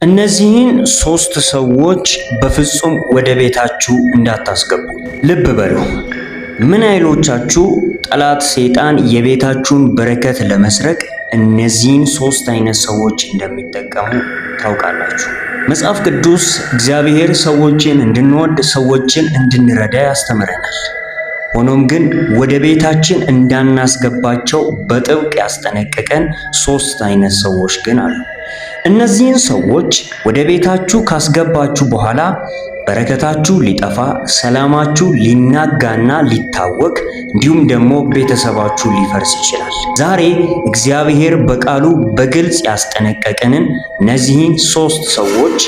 እነዚህን ሶስት ሰዎች በፍጹም ወደ ቤታችሁ እንዳታስገቡ። ልብ በሉ። ምን ኃይሎቻችሁ ጠላት ሰይጣን የቤታችሁን በረከት ለመስረቅ እነዚህን ሶስት አይነት ሰዎች እንደሚጠቀሙ ታውቃላችሁ። መጽሐፍ ቅዱስ እግዚአብሔር ሰዎችን እንድንወድ፣ ሰዎችን እንድንረዳ ያስተምረናል። ሆኖም ግን ወደ ቤታችን እንዳናስገባቸው በጥብቅ ያስጠነቀቀን ሶስት አይነት ሰዎች ግን አሉ። እነዚህን ሰዎች ወደ ቤታችሁ ካስገባችሁ በኋላ በረከታችሁ ሊጠፋ፣ ሰላማችሁ ሊናጋና ሊታወክ እንዲሁም ደግሞ ቤተሰባችሁ ሊፈርስ ይችላል። ዛሬ እግዚአብሔር በቃሉ በግልጽ ያስጠነቀቀንን እነዚህን ሶስት ሰዎች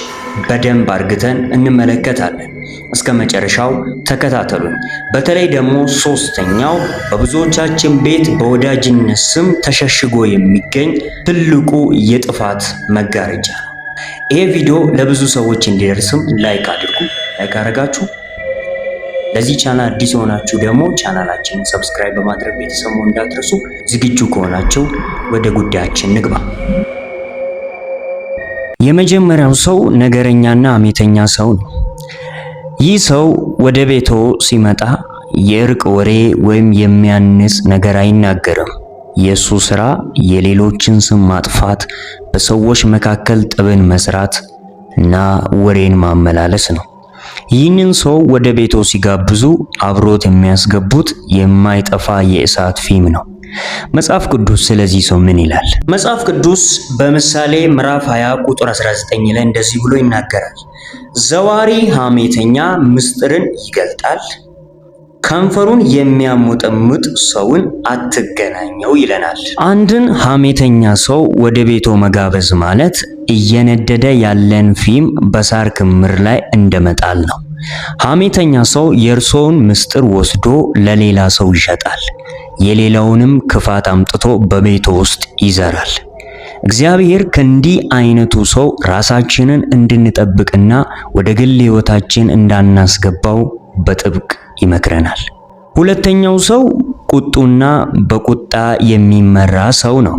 በደንብ አርግተን እንመለከታለን። እስከ መጨረሻው ተከታተሉን። በተለይ ደግሞ ሶስተኛው በብዙዎቻችን ቤት በወዳጅነት ስም ተሸሽጎ የሚገኝ ትልቁ የጥፋት መጋረጃ ነው። ይሄ ቪዲዮ ለብዙ ሰዎች እንዲደርስም ላይክ አድርጉ። ላይክ አድርጋችሁ ለዚህ ቻናል አዲስ የሆናችሁ ደግሞ ቻናላችንን ሰብስክራይብ በማድረግ ቤተሰቡ እንዳትረሱ። ዝግጁ ከሆናችሁ ወደ ጉዳያችን ንግባ። የመጀመሪያው ሰው ነገረኛና አሜተኛ ሰው ነው። ይህ ሰው ወደ ቤቶ ሲመጣ የእርቅ ወሬ ወይም የሚያንጽ ነገር አይናገርም። የሱ ስራ የሌሎችን ስም ማጥፋት፣ በሰዎች መካከል ጥብን መስራት እና ወሬን ማመላለስ ነው። ይህንን ሰው ወደ ቤቶ ሲጋብዙ አብሮት የሚያስገቡት የማይጠፋ የእሳት ፊም ነው። መጽሐፍ ቅዱስ ስለዚህ ሰው ምን ይላል? መጽሐፍ ቅዱስ በምሳሌ ምዕራፍ 20 ቁጥር 19 ላይ እንደዚህ ብሎ ይናገራል። ዘዋሪ ሐሜተኛ ምስጢርን ይገልጣል፣ ከንፈሩን የሚያሞጠምጥ ሰውን አትገናኘው ይለናል። አንድን ሐሜተኛ ሰው ወደ ቤቶ መጋበዝ ማለት እየነደደ ያለን ፊም በሳር ክምር ላይ እንደመጣል ነው። ሐሜተኛ ሰው የእርሶውን ምስጢር ወስዶ ለሌላ ሰው ይሸጣል፣ የሌላውንም ክፋት አምጥቶ በቤቶ ውስጥ ይዘራል። እግዚአብሔር ከእንዲህ አይነቱ ሰው ራሳችንን እንድንጠብቅና ወደ ግል ሕይወታችን እንዳናስገባው በጥብቅ ይመክረናል። ሁለተኛው ሰው ቁጡና በቁጣ የሚመራ ሰው ነው።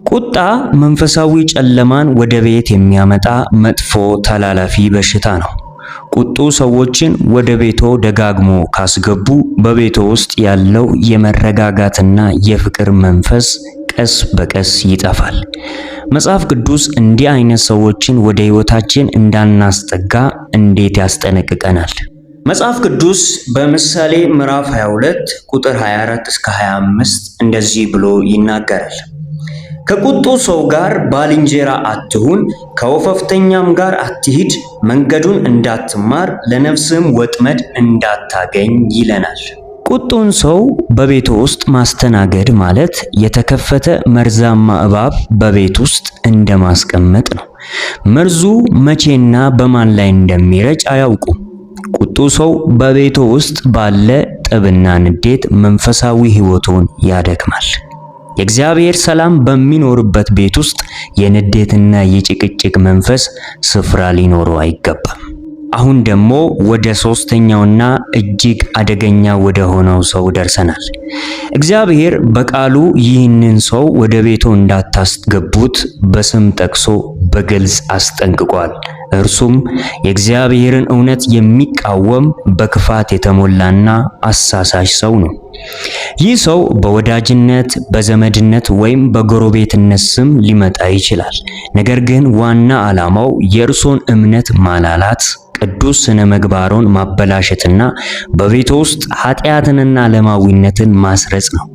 ቁጣ መንፈሳዊ ጨለማን ወደ ቤት የሚያመጣ መጥፎ ተላላፊ በሽታ ነው። ቁጡ ሰዎችን ወደ ቤቶ ደጋግሞ ካስገቡ በቤቶ ውስጥ ያለው የመረጋጋትና የፍቅር መንፈስ ቀስ በቀስ ይጠፋል። መጽሐፍ ቅዱስ እንዲህ አይነት ሰዎችን ወደ ሕይወታችን እንዳናስጠጋ እንዴት ያስጠነቅቀናል? መጽሐፍ ቅዱስ በምሳሌ ምዕራፍ 22 ቁጥር 24 እስከ 25 እንደዚህ ብሎ ይናገራል። ከቁጡ ሰው ጋር ባልንጀራ አትሁን፣ ከወፈፍተኛም ጋር አትሂድ፣ መንገዱን እንዳትማር፣ ለነፍስም ወጥመድ እንዳታገኝ ይለናል። ቁጡን ሰው በቤት ውስጥ ማስተናገድ ማለት የተከፈተ መርዛማ እባብ በቤት ውስጥ እንደማስቀመጥ ነው። መርዙ መቼና በማን ላይ እንደሚረጭ አያውቁም። ቁጡ ሰው በቤቱ ውስጥ ባለ ጥብና ንዴት መንፈሳዊ ሕይወቱን ያደክማል። የእግዚአብሔር ሰላም በሚኖርበት ቤት ውስጥ የንዴትና የጭቅጭቅ መንፈስ ስፍራ ሊኖረው አይገባም። አሁን ደግሞ ወደ ሶስተኛውና እጅግ አደገኛ ወደ ሆነው ሰው ደርሰናል። እግዚአብሔር በቃሉ ይህንን ሰው ወደ ቤቱ እንዳታስገቡት በስም ጠቅሶ በግልጽ አስጠንቅቋል። እርሱም የእግዚአብሔርን እውነት የሚቃወም በክፋት የተሞላና አሳሳች ሰው ነው። ይህ ሰው በወዳጅነት፣ በዘመድነት ወይም በጎረቤትነት ስም ሊመጣ ይችላል። ነገር ግን ዋና ዓላማው የእርሶን እምነት ማላላት፣ ቅዱስ ስነ ምግባሩን ማበላሸትና በቤቱ ውስጥ ኃጢአትንና ዓለማዊነትን ማስረጽ ነው።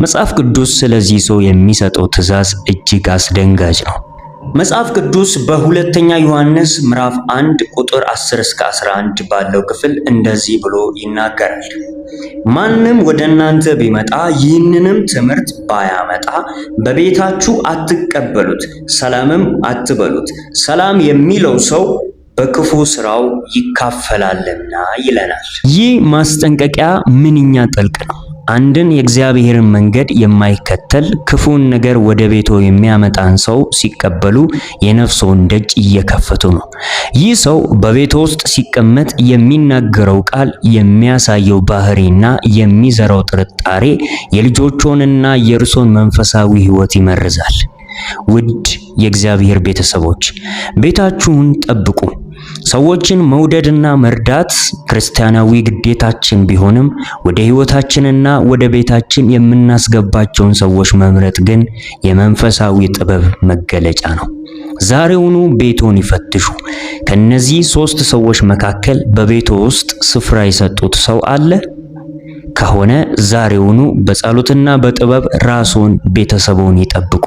መጽሐፍ ቅዱስ ስለዚህ ሰው የሚሰጠው ትእዛዝ እጅግ አስደንጋጭ ነው። መጽሐፍ ቅዱስ በሁለተኛ ዮሐንስ ምዕራፍ 1 ቁጥር 10 እስከ 11 ባለው ክፍል እንደዚህ ብሎ ይናገራል። ማንም ወደ እናንተ ቢመጣ ይህንንም ትምህርት ባያመጣ በቤታችሁ አትቀበሉት፣ ሰላምም አትበሉት። ሰላም የሚለው ሰው በክፉ ስራው ይካፈላልና ይለናል። ይህ ማስጠንቀቂያ ምንኛ ጥልቅ ነው! አንድን የእግዚአብሔርን መንገድ የማይከተል ክፉን ነገር ወደ ቤቶ የሚያመጣን ሰው ሲቀበሉ የነፍስዎን ደጅ እየከፈቱ ነው። ይህ ሰው በቤቶ ውስጥ ሲቀመጥ የሚናገረው ቃል፣ የሚያሳየው ባህሪና የሚዘራው ጥርጣሬ የልጆችዎንና የእርሶን መንፈሳዊ ሕይወት ይመርዛል። ውድ የእግዚአብሔር ቤተሰቦች ቤታችሁን ጠብቁ። ሰዎችን መውደድና መርዳት ክርስቲያናዊ ግዴታችን ቢሆንም ወደ ሕይወታችንና ወደ ቤታችን የምናስገባቸውን ሰዎች መምረጥ ግን የመንፈሳዊ ጥበብ መገለጫ ነው። ዛሬውኑ ቤቶን ይፈትሹ። ከነዚህ 3 ሰዎች መካከል በቤቶ ውስጥ ስፍራ የሰጡት ሰው አለ? ከሆነ ዛሬውኑ በጸሎትና በጥበብ ራስዎን፣ ቤተሰቦን ይጠብቁ።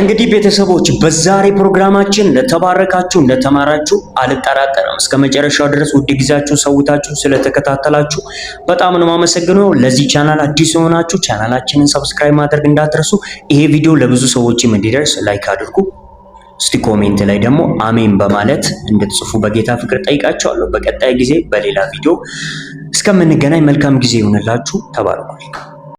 እንግዲህ ቤተሰቦች በዛሬ ፕሮግራማችን እንደተባረካችሁ እንደተማራችሁ አልጠራጠርም። እስከ መጨረሻው ድረስ ውድ ጊዜያችሁን ሰውታችሁ ስለተከታተላችሁ በጣም ነው የማመሰግነው። ለዚህ ቻናል አዲስ የሆናችሁ ቻናላችንን ሰብስክራይብ ማድረግ እንዳትረሱ። ይሄ ቪዲዮ ለብዙ ሰዎችም እንዲደርስ ላይክ አድርጉ። እስቲ ኮሜንት ላይ ደግሞ አሜን በማለት እንድትጽፉ በጌታ ፍቅር ጠይቃችኋለሁ። በቀጣይ ጊዜ በሌላ ቪዲዮ እስከምንገናኝ መልካም ጊዜ ይሁንላችሁ። ተባረኩ።